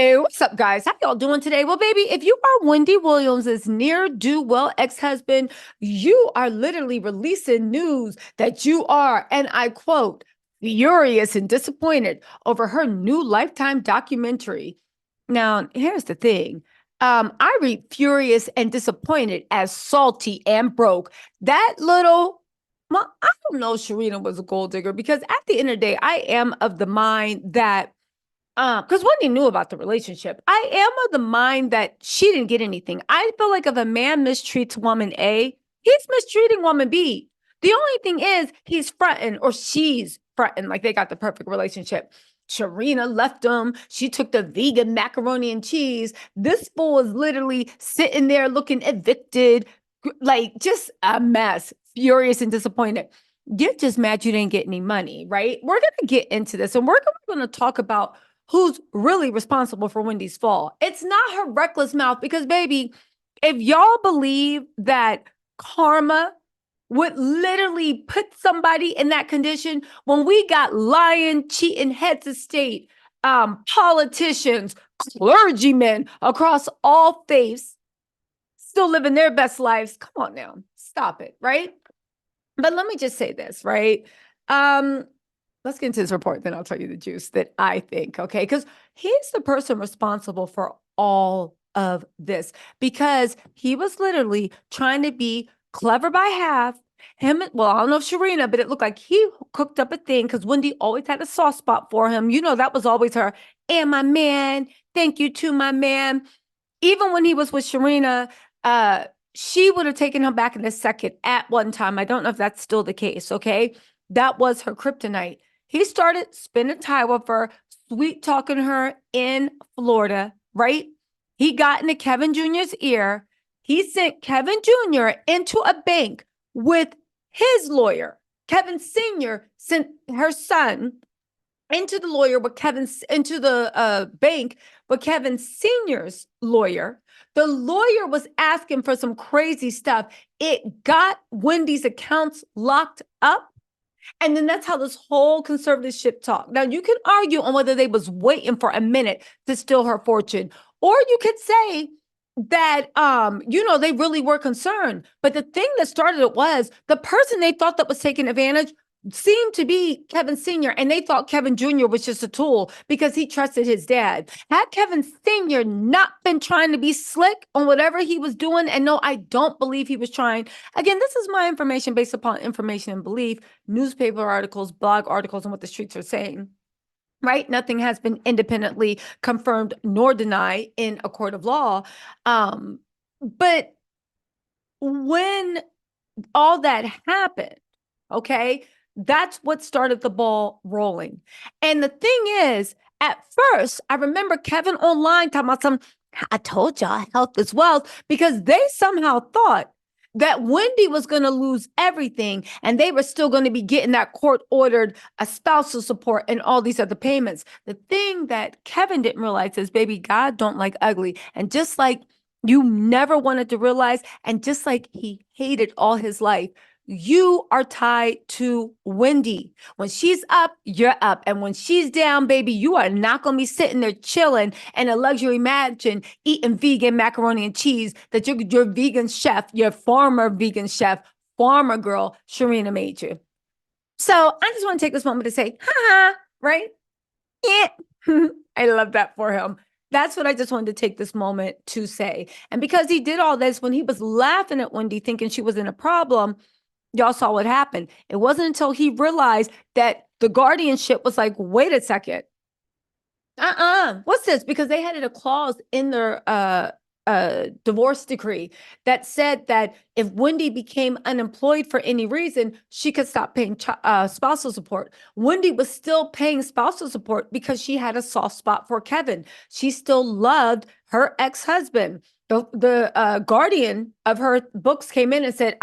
Hey, what's up, guys? How y'all doing today? Well, baby, if you are Wendy Williams' near-do-well ex-husband, you are literally releasing news that you are, and I quote, furious and disappointed over her new Lifetime documentary. Now, here's the thing. I read furious and disappointed as salty and broke. That little, well, I don't know if Sharina was a gold digger because at the end of the day, I am of the mind that because Wendy knew about the relationship. I am of the mind that she didn't get anything. I feel like if a man mistreats woman A, he's mistreating woman B. The only thing is he's fronting or she's fronting like they got the perfect relationship. Sharina left him. She took the vegan macaroni and cheese. This fool is literally sitting there looking evicted, like just a mess, furious and disappointed. You're just mad you didn't get any money, right? We're going to get into this and we're going to talk about who's really responsible for Wendy's fall. It's not her reckless mouth because, baby, if y'all believe that karma would literally put somebody in that condition when we got lying, cheating heads of state, politicians, clergymen across all faiths still living their best lives. Come on now, stop it, right? But let me just say this, right? Let's get into this report, then I'll tell you the juice that I think, okay? Because he's the person responsible for all of this because he was literally trying to be clever by half. Well, I don't know if Sharina, but it looked like he cooked up a thing because Wendy always had a soft spot for him. You know, that was always her. And my man, thank you to my man. Even when he was with Sharina, uh, she would have taken him back in a second at one time. I don't know if that's still the case, okay? That was her kryptonite. He started spending time with her, sweet talking her in Florida, right? He got into Kevin Jr.'s ear. He sent Kevin Jr. into a bank with his lawyer. Kevin Sr. sent her son into the bank with Kevin Sr.'s lawyer. The lawyer was asking for some crazy stuff. It got Wendy's accounts locked up. And then that's how this whole conservatorship talk. Now you can argue on whether they was waiting for a minute to steal her fortune, or you could say that they really were concerned. But the thing that started it was the person they thought that was taking advantage seemed to be Kevin Sr. and they thought Kevin Jr. was just a tool because he trusted his dad. Had Kevin Sr. not been trying to be slick on whatever he was doing, and no, I don't believe he was trying. Again, this is my information based upon information and belief, newspaper articles, blog articles, and what the streets are saying. Right? Nothing has been independently confirmed nor denied in a court of law. But when all that happened, okay, that's what started the ball rolling. And the thing is, at first, I remember Kevin online talking about I told y'all health is wealth because they somehow thought that Wendy was going to lose everything and they were still going to be getting that court ordered a spousal support and all these other payments. The thing that Kevin didn't realize is, baby, God don't like ugly. And just like you never wanted to realize, and just like he hated all his life, you are tied to Wendy. When she's up, you're up. And when she's down, baby, you are not going to be sitting there chilling in a luxury mansion eating vegan macaroni and cheese that your vegan chef, your former vegan chef, farmer girl, Sharina made you. So I just want to take this moment to say, ha ha, right? Yeah. I love that for him. That's what I just wanted to take this moment to say. And because he did all this when he was laughing at Wendy, thinking she was in a problem, y'all saw what happened. It wasn't until he realized that the guardianship was like, wait a second. What's this? Because they had a clause in their divorce decree that said that if Wendy became unemployed for any reason, she could stop paying spousal support. Wendy was still paying spousal support because she had a soft spot for Kevin. She still loved her ex-husband. The guardian of her books came in and said,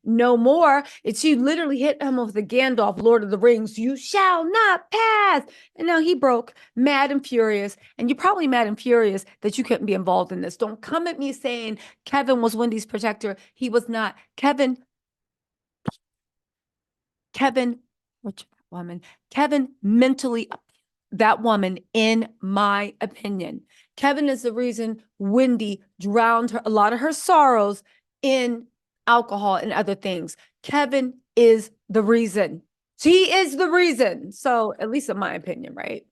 no more. And she literally hit him with the Gandalf, Lord of the Rings, you shall not pass. And now he broke, mad and furious. And you're probably mad and furious that you couldn't be involved in this. Don't come at me saying Kevin was Wendy's protector. He was not. Kevin, rich woman, Kevin mentally that woman, in my opinion. Kevin is the reason Wendy drowned a lot of her sorrows in alcohol and other things. Kevin is the reason. He is the reason. So, at least in my opinion, right?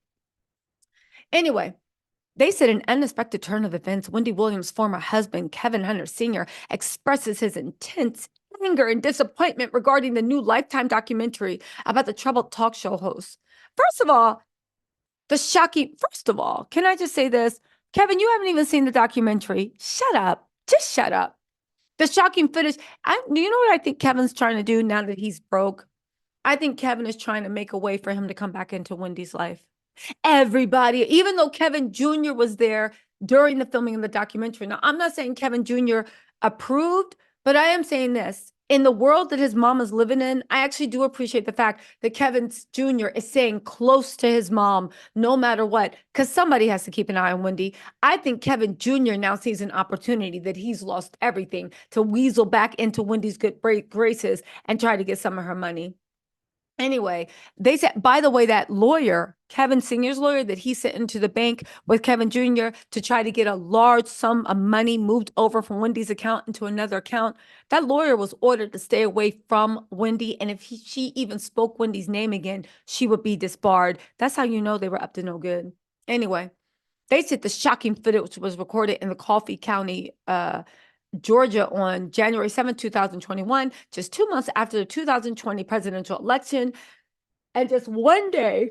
Anyway, they said an unexpected turn of events. Wendy Williams' former husband, Kevin Hunter Sr., expresses his intense anger and disappointment regarding the new Lifetime documentary about the troubled talk show host. First of all, can I just say this? Kevin, you haven't even seen the documentary. Shut up. Just shut up. The shocking footage. Do you know what I think Kevin's trying to do now that he's broke? I think Kevin is trying to make a way for him to come back into Wendy's life. Everybody, even though Kevin Jr. was there during the filming of the documentary. Now, I'm not saying Kevin Jr. approved, but I am saying this. In the world that his mom is living in, I actually do appreciate the fact that Kevin Jr. is staying close to his mom no matter what, because somebody has to keep an eye on Wendy. I think Kevin Jr. now sees an opportunity that he's lost everything to weasel back into Wendy's good graces and try to get some of her money. Anyway, they said, by the way, that lawyer, Kevin Sr.'s lawyer, that he sent into the bank with Kevin Jr. to try to get a large sum of money moved over from Wendy's account into another account, that lawyer was ordered to stay away from Wendy. And if she even spoke Wendy's name again, she would be disbarred. That's how you know they were up to no good. Anyway, they said the shocking footage was recorded in the Coffee County, Georgia on January 7, 2021, just 2 months after the 2020 presidential election. And just one day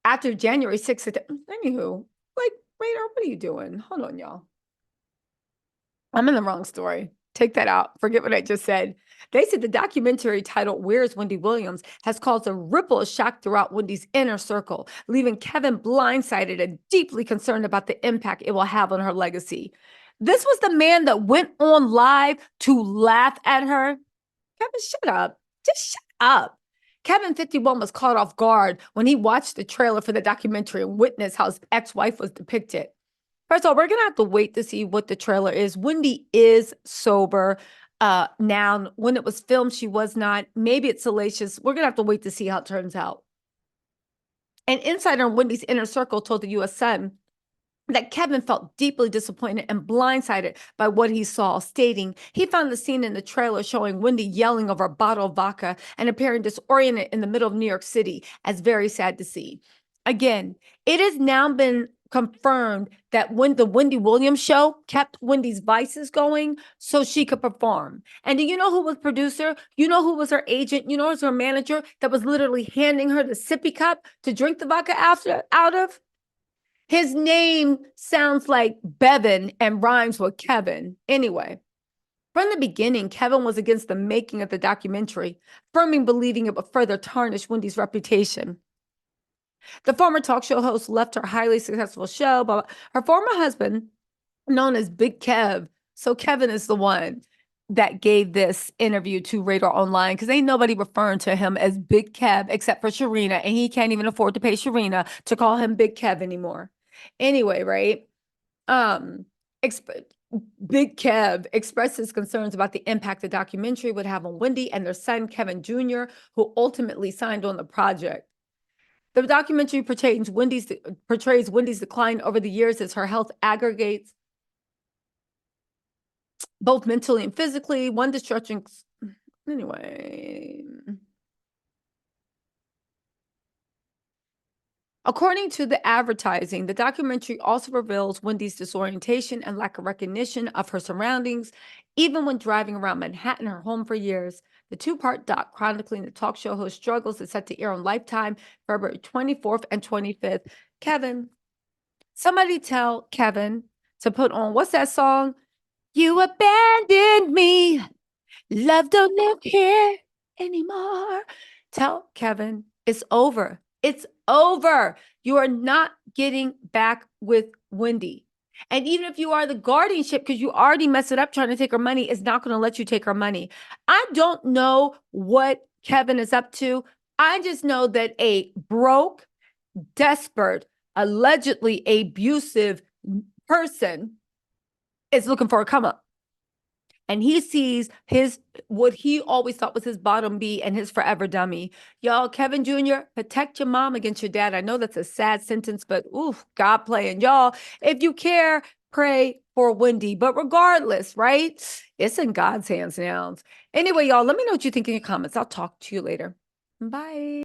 after January 6th, anywho, like, Radar, what are you doing? Hold on, y'all. I'm in the wrong story. Take that out. Forget what I just said. They said the documentary titled Where's Wendy Williams has caused a ripple of shock throughout Wendy's inner circle, leaving Kevin blindsided and deeply concerned about the impact it will have on her legacy. This was the man that went on live to laugh at her. Kevin, shut up. Just shut up. Kevin 51 was caught off guard when he watched the trailer for the documentary and witnessed how his ex-wife was depicted. First of all, we're going to have to wait to see what the trailer is. Wendy is sober. Now, when it was filmed, she was not. Maybe it's salacious. We're going to have to wait to see how it turns out. An insider in Wendy's inner circle told the U.S. Sun that Kevin felt deeply disappointed and blindsided by what he saw, stating he found the scene in the trailer showing Wendy yelling over a bottle of vodka and appearing disoriented in the middle of New York City as very sad to see. Again, it has now been confirmed that when the Wendy Williams show kept Wendy's vices going so she could perform. And do you know who was producer? You know who was her agent? You know who was her manager that was literally handing her the sippy cup to drink the vodka out of? His name sounds like Bevan and rhymes with Kevin. Anyway, from the beginning, Kevin was against the making of the documentary, firmly believing it would further tarnish Wendy's reputation. The former talk show host left her highly successful show, but her former husband, known as Big Kev, so Kevin is the one that gave this interview to Radar Online, because ain't nobody referring to him as Big Kev except for Sharina, and he can't even afford to pay Sharina to call him Big Kev anymore. Anyway, right? Big Kev expressed his concerns about the impact the documentary would have on Wendy and their son, Kevin Jr., who ultimately signed on the project. The documentary portrays Wendy's decline over the years as her health aggregates, both mentally and physically. One destruction. Anyway. According to the advertising, the documentary also reveals Wendy's disorientation and lack of recognition of her surroundings, even when driving around Manhattan, her home for years. The two-part doc chronicling the talk show host struggles is set to air on Lifetime February 24th and 25th. Kevin, somebody tell Kevin to put on, what's that song? You abandoned me. Love don't live here anymore. Tell Kevin it's over. It's over. You are not getting back with Wendy. And even if you are the guardianship, because you already messed it up trying to take her money, is not going to let you take her money. I don't know what Kevin is up to. I just know that a broke, desperate, allegedly abusive person is looking for a come up. and he sees what he always thought was his bottom B and his forever dummy. Y'all, Kevin Jr., protect your mom against your dad. I know that's a sad sentence, but ooh, God playing. Y'all, if you care, pray for Wendy. But regardless, right? It's in God's hands now. Anyway, y'all, let me know what you think in your comments. I'll talk to you later. Bye.